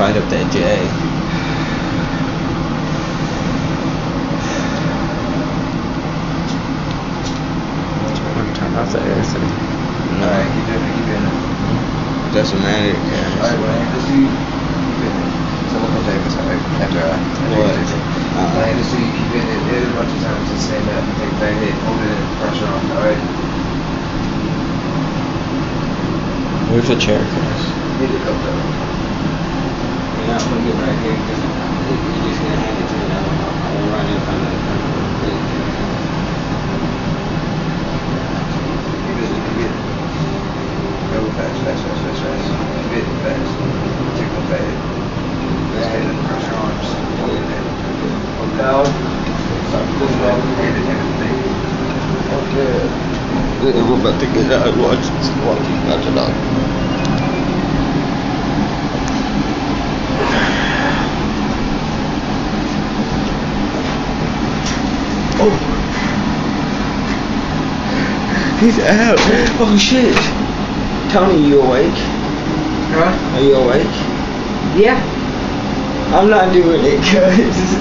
right up that J. Turn off the air thing. No, Keep it. doesn't matter. Alright, well, just see. Keep it. So we'll take this after What? Like, just so you keep it. There's a bunch of times just stand up and take that hit, hold it, pressure on. Alright. Where's the chair, Chris? Hit it up though. Yeah, I'm gonna get right here because you're just gonna hand it to me. I won't run it. Keep it. Go fast. Keep it fast. Take one bad hit. Just hit it, pressure on. Just hold it there. Hold down. Stop pushing off. Hand it. Okay. We're about to get out. Watch it out. Oh, he's out. Oh shit. Tony, you awake? Huh? Are you awake? Yeah. I'm not doing it, cuz.